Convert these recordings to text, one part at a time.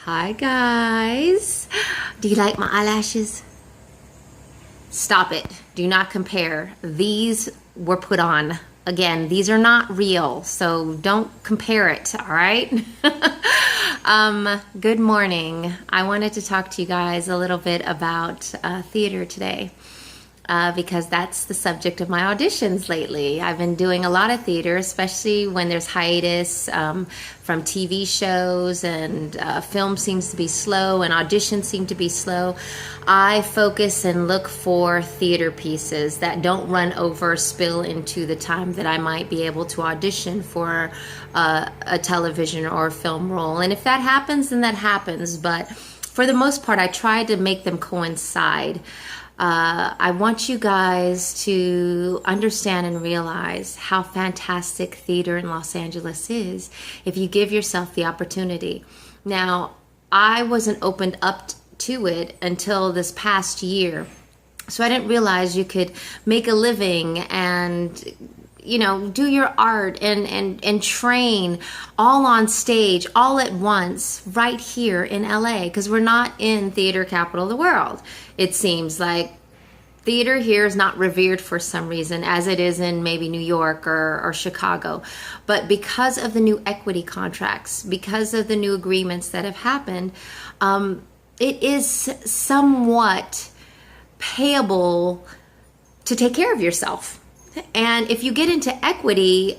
Hi guys. Do you like my eyelashes? Stop it. Do not compare. These were put on. Again, these are not real, so don't compare it, all right? Good morning. I wanted to talk to you guys a little bit about theater today. Because that's the subject of my auditions lately. I've been doing a lot of theater, especially when there's hiatus from TV shows and film seems to be slow and auditions seem to be slow. I focus and look for theater pieces that don't run over, spill into the time that I might be able to audition for a television or a film role. And if that happens, then that happens. But for the most part, I try to make them coincide. I want you guys to understand and realize how fantastic theater in Los Angeles is if you give yourself the opportunity. Now, I wasn't opened up to it until this past year, so I didn't realize you could make a living and do your art and train all on stage, all at once, right here in LA, because we're not in theater capital of the world. It seems like theater here is not revered for some reason, as it is in maybe New York or Chicago. But because of the new equity contracts, because of the new agreements that have happened, it is somewhat payable to take care of yourself. And if you get into equity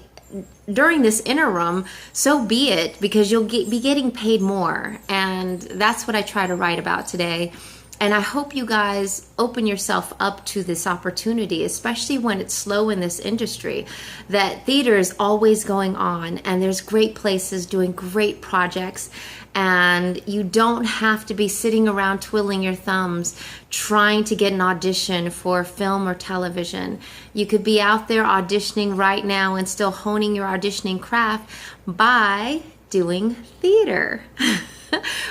during this interim, so be it, because you'll be getting paid more. And that's what I try to write about today. And I hope you guys open yourself up to this opportunity, especially when it's slow in this industry, that theater is always going on and there's great places doing great projects. And you don't have to be sitting around twiddling your thumbs trying to get an audition for film or television. You could be out there auditioning right now and still honing your auditioning craft by doing theater.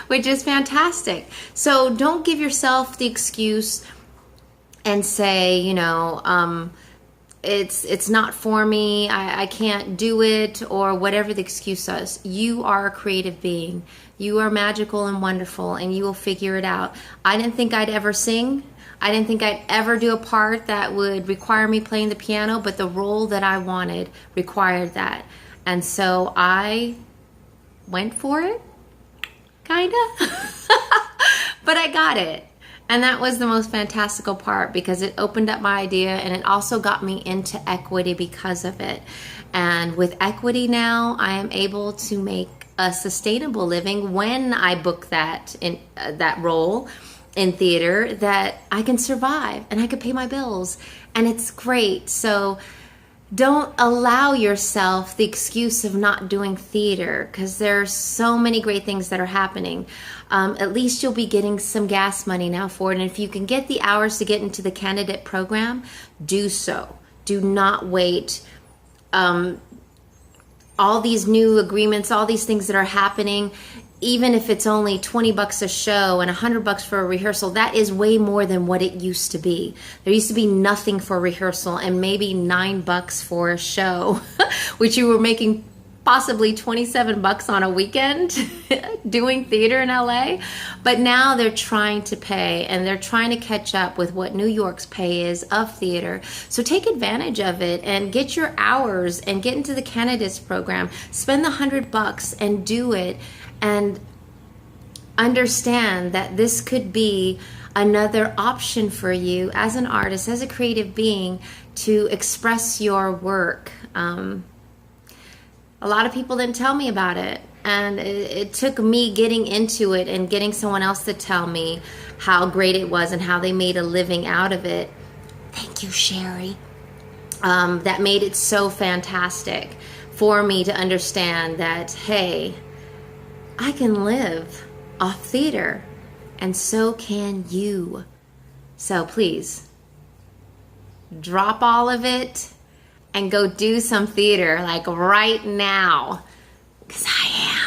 Which is fantastic. So don't give yourself the excuse and say, it's not for me, I can't do it, or whatever the excuse is. You are a creative being. You are magical and wonderful, and you will figure it out. I didn't think I'd ever sing. I didn't think I'd ever do a part that would require me playing the piano, but the role that I wanted required that. And so I went for it. Kinda. But I got it. And that was the most fantastical part, because it opened up my idea and it also got me into equity because of it. And with equity now, I am able to make a sustainable living when I book that role in theater, that I can survive and I can pay my bills. And it's great. So don't allow yourself the excuse of not doing theater, because there's so many great things that are happening. At least you'll be getting some gas money now for it. And if you can get the hours to get into the candidate program, do so. Do not wait. All these new agreements, all these things that are happening, even if it's only $20 a show and $100 for a rehearsal, that is way more than what it used to be. There used to be nothing for rehearsal and maybe $9 for a show, which you were making possibly $27 on a weekend doing theater in LA. But now they're trying to pay, and they're trying to catch up with what New York's pay is of theater. So take advantage of it and get your hours and get into the candidates program. Spend the $100 and do it. And understand that this could be another option for you as an artist, as a creative being, to express your work. A lot of people didn't tell me about it, and it took me getting into it and getting someone else to tell me how great it was and how they made a living out of it. Thank you, Sherry. That made it so fantastic for me to understand that, hey, I can live off theater, and so can you. So please, drop all of it and go do some theater, like right now, because I am.